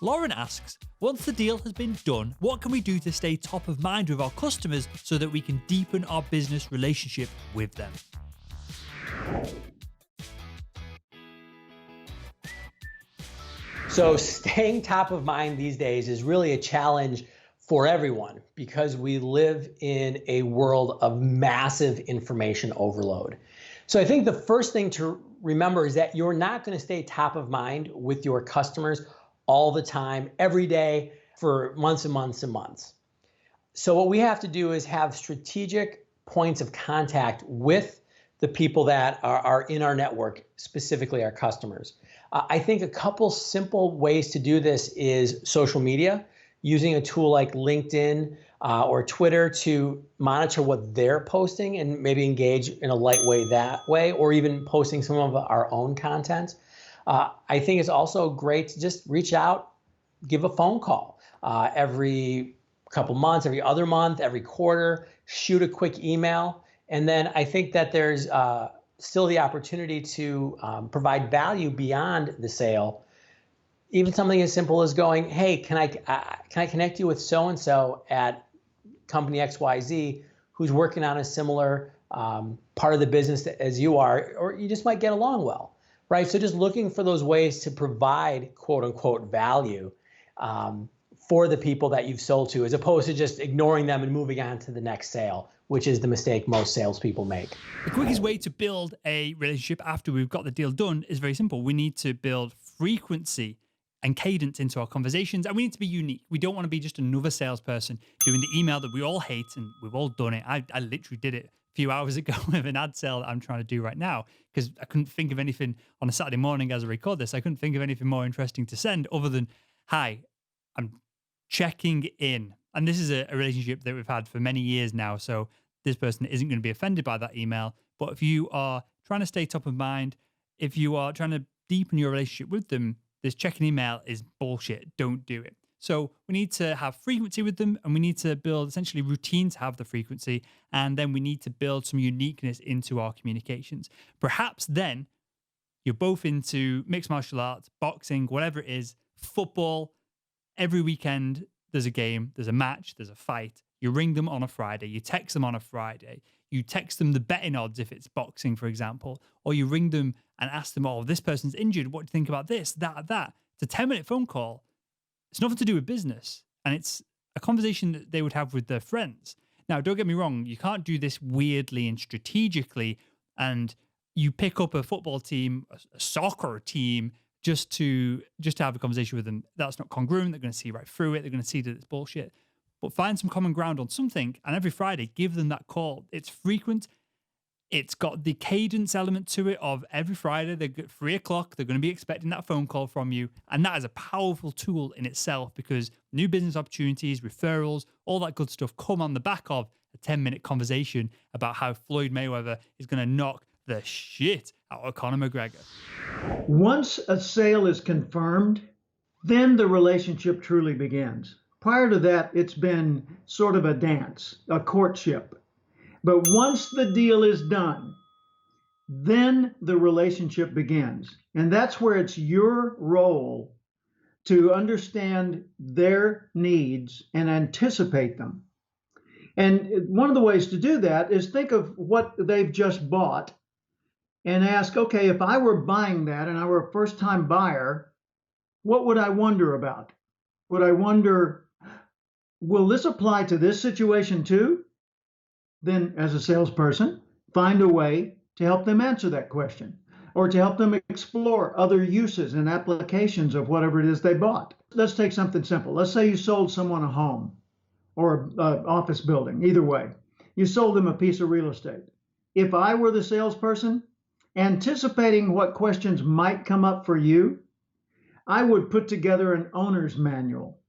Lauren asks, once the deal has been done, what can we do to stay top of mind with our customers so that we can deepen our business relationship with them? So staying top of mind these days is really a challenge for everyone because we live in a world of massive information overload. So I think the first thing to remember is that you're not going to stay top of mind with your customers all the time, every day, for months and months and months. So what we have to do is have strategic points of contact with the people that are in our network, specifically our customers. I think a couple simple ways to do this is social media, using a tool like LinkedIn or Twitter to monitor what they're posting and maybe engage in a light way that way, or even posting some of our own content. I think it's also great to just reach out, give a phone call every couple months, every other month, every quarter, shoot a quick email. And then I think that there's still the opportunity to provide value beyond the sale. Even something as simple as going, hey, can I connect you with so-and-so at company XYZ who's working on a similar part of the business as you are, or you just might get along well, right? So just looking for those ways to provide quote unquote value for the people that you've sold to, as opposed to just ignoring them and moving on to the next sale, which is the mistake most salespeople make. The quickest way to build a relationship after we've got the deal done is very simple. We need to build frequency and cadence into our conversations, and we need to be unique. We don't want to be just another salesperson doing the email that we all hate, and we've all done it. I literally did it a few hours ago with an ad sale that I'm trying to do right now because I couldn't think of anything on a Saturday morning as I record this. I couldn't think of anything more interesting to send other than, hi, I'm checking in. And this is a relationship that we've had for many years now, so this person isn't going to be offended by that email. But if you are trying to stay top of mind, if you are trying to deepen your relationship with them, this check-in email is bullshit. Don't do it. So we need to have frequency with them, and we need to build essentially routine to have the frequency. And then we need to build some uniqueness into our communications. Perhaps then you're both into mixed martial arts, boxing, whatever it is, football. Every weekend there's a game, there's a match, there's a fight. You ring them on a Friday, you text them on a Friday, you text them the betting odds if it's boxing, for example, or you ring them and ask them, oh, this person's injured, what do you think about this, that? It's a 10-minute phone call. It's nothing to do with business, and it's a conversation that they would have with their friends. Now, don't get me wrong, you can't do this weirdly and strategically, and you pick up a football team, a soccer team, just to have a conversation with them. That's not congruent. They're going to see right through it. They're going to see that it's bullshit. But find some common ground on something, and every Friday, give them that call. It's frequent. It's got the cadence element to it of every Friday, they're at 3 o'clock, they're going to be expecting that phone call from you. And that is a powerful tool in itself because new business opportunities, referrals, all that good stuff come on the back of a 10-minute conversation about how Floyd Mayweather is going to knock the shit out of Conor McGregor. Once a sale is confirmed, then the relationship truly begins. Prior to that, it's been sort of a dance, a courtship. But once the deal is done, then the relationship begins. And that's where it's your role to understand their needs and anticipate them. And one of the ways to do that is think of what they've just bought and ask, okay, if I were buying that and I were a first-time buyer, what would I wonder about? Would I wonder, will this apply to this situation too? Then as a salesperson, find a way to help them answer that question or to help them explore other uses and applications of whatever it is they bought. Let's take something simple. Let's say you sold someone a home or an office building, either way. You sold them a piece of real estate. If I were the salesperson, anticipating what questions might come up for you, I would put together an owner's manual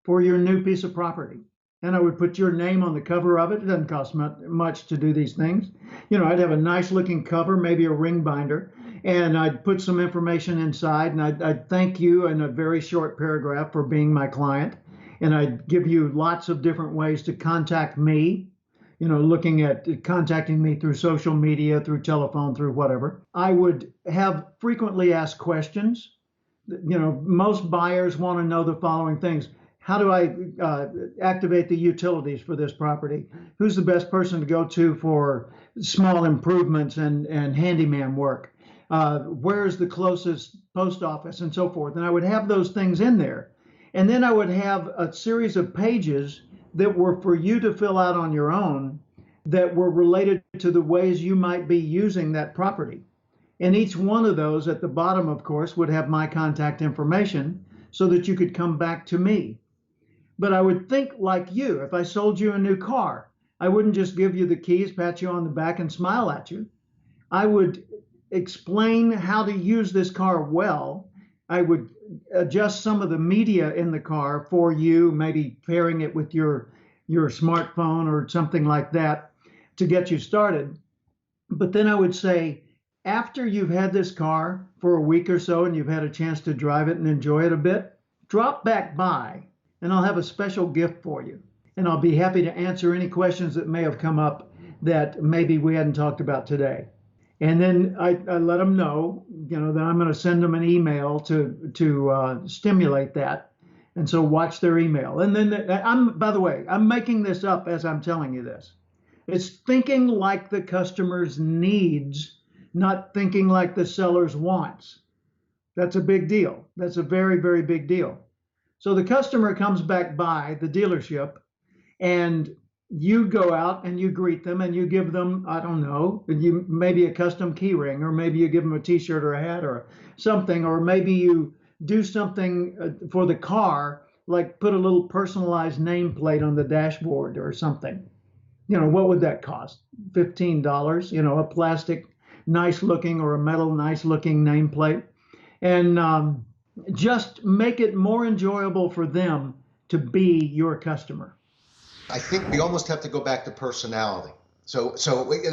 for your new piece of property. And I would put your name on the cover of it. It doesn't cost much to do these things. You know, I'd have a nice looking cover, maybe a ring binder, and I'd put some information inside, and I'd thank you in a very short paragraph for being my client. And I'd give you lots of different ways to contact me, you know, looking at contacting me through social media, through telephone, through whatever. I would have frequently asked questions Most buyers want to know the following things. How do I activate the utilities for this property? Who's the best person to go to for small improvements and handyman work? Where's the closest post office and so forth? And I would have those things in there. And then I would have a series of pages that were for you to fill out on your own that were related to the ways you might be using that property. And each one of those at the bottom, of course, would have my contact information so that you could come back to me. But I would think like you. If I sold you a new car, I wouldn't just give you the keys, pat you on the back, and smile at you. I would explain how to use this car well. I would adjust some of the media in the car for you, maybe pairing it with your smartphone or something like that to get you started. But then I would say, after you've had this car for a week or so and you've had a chance to drive it and enjoy it a bit, drop back by and I'll have a special gift for you. And I'll be happy to answer any questions that may have come up that maybe we hadn't talked about today. And then I let them know, that I'm going to send them an email to stimulate that. And so watch their email. And then by the way, I'm making this up as I'm telling you this. It's thinking like the customer's needs, not thinking like the seller's wants. That's a big deal. That's a very, very big deal. So the customer comes back by the dealership and you go out and you greet them and you give them, I don't know, maybe a custom key ring, or maybe you give them a t-shirt or a hat or something, or maybe you do something for the car, like put a little personalized nameplate on the dashboard or something. What would that cost? $15, a plastic nice looking or a metal nice looking nameplate. And just make it more enjoyable for them to be your customer. I think we almost have to go back to personality. So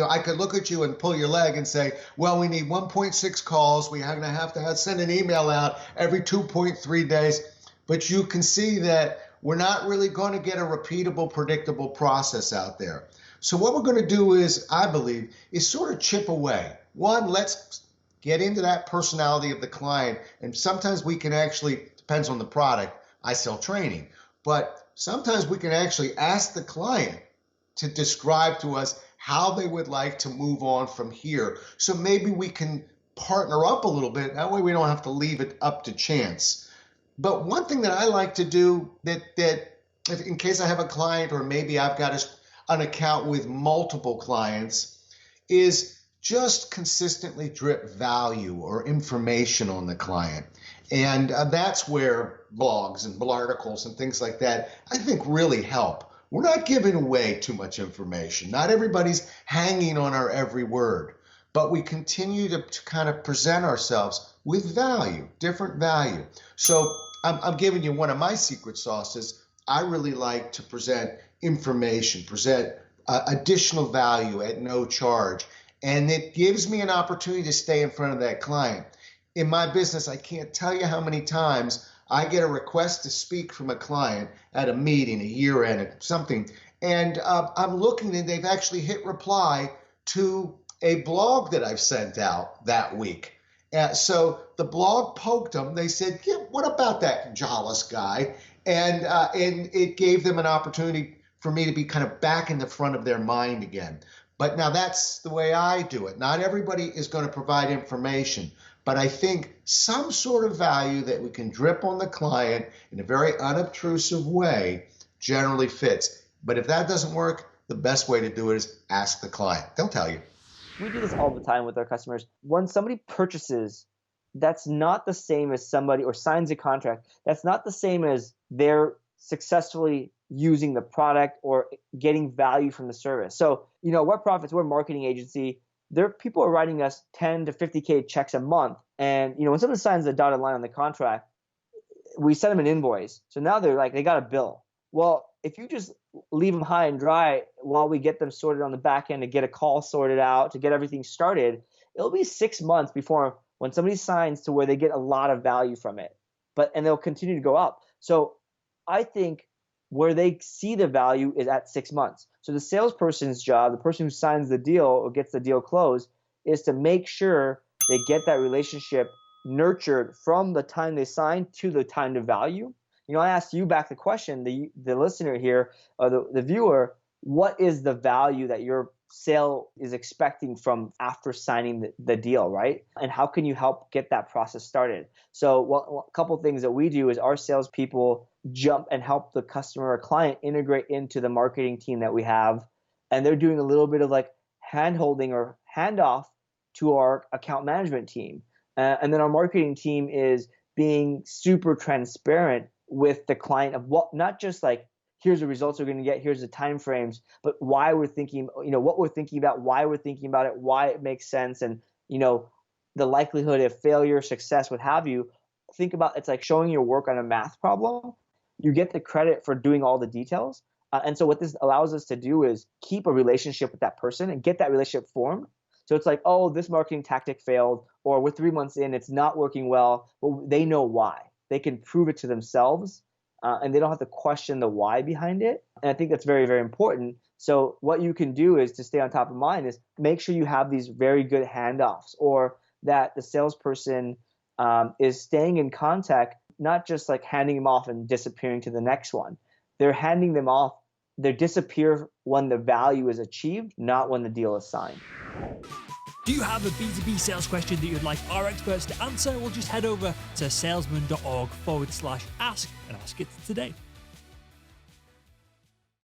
I could look at you and pull your leg and say, well, we need 1.6 calls. We're going to have to send an email out every 2.3 days. But you can see that we're not really going to get a repeatable, predictable process out there. So what we're going to do is, I believe, is sort of chip away. One, let's get into that personality of the client. And sometimes we can actually, depends on the product, I sell training, but sometimes we can actually ask the client to describe to us how they would like to move on from here. So maybe we can partner up a little bit. That way we don't have to leave it up to chance. But one thing that I like to do that in case I have a client, or maybe I've got an account with multiple clients, is just consistently drip value or information on the client. And that's where blogs and articles and things like that, I think, really help. We're not giving away too much information. Not everybody's hanging on our every word, but we continue to kind of present ourselves with value, different value. So I'm giving you one of my secret sauces. I really like to present information, present additional value at no charge. And it gives me an opportunity to stay in front of that client. In my business, I can't tell you how many times I get a request to speak from a client at a meeting, a year end, something, and I'm looking and they've actually hit reply to a blog that I've sent out that week. So the blog poked them. They said, yeah, what about that Jollis guy? And it gave them an opportunity for me to be kind of back in the front of their mind again. But now that's the way I do it. Not everybody is going to provide information, but I think some sort of value that we can drip on the client in a very unobtrusive way generally fits. But if that doesn't work, the best way to do it is ask the client. They'll tell you. We do this all the time with our customers. When somebody purchases, that's not the same as somebody, or signs a contract, that's not the same as they're successfully using the product or getting value from the service. So, What Profits, we're a marketing agency. People are writing us 10 to 50K checks a month. And, when someone signs a dotted line on the contract, we send them an invoice. So now they got a bill. Well, if you just leave them high and dry while we get them sorted on the back end, to get a call sorted out, to get everything started, it'll be 6 months before when somebody signs to where they get a lot of value from it. And they'll continue to go up. So I think where they see the value is at 6 months. So the salesperson's job, the person who signs the deal or gets the deal closed, is to make sure they get that relationship nurtured from the time they sign to the time to value. I asked you back the question, the listener here, or the viewer, what is the value that your sale is expecting from after signing the deal, right? And how can you help get that process started? So a couple of things that we do is our salespeople jump and help the customer or client integrate into the marketing team that we have. And they're doing a little bit of like hand-holding or handoff to our account management team. And then our marketing team is being super transparent with the client of what, not just like, here's the results we're going to get, here's the time frames, but why we're thinking, what we're thinking about, why we're thinking about it, why it makes sense, and the likelihood of failure, success, what have you. Think about, it's like showing your work on a math problem. You get the credit for doing all the details. And so what this allows us to do is keep a relationship with that person and get that relationship formed. So it's like, oh, this marketing tactic failed, or we're 3 months in, it's not working well, but they know why. They can prove it to themselves, and they don't have to question the why behind it. And I think that's very, very important. So what you can do is, to stay on top of mind, is make sure you have these very good handoffs, or that the salesperson is staying in contact, not just like handing them off and disappearing to the next one. They're handing them off. They disappear when the value is achieved, not when the deal is signed. Do you have a B2B sales question that you'd like our experts to answer? Well, just head over to salesman.org/ask and ask it today.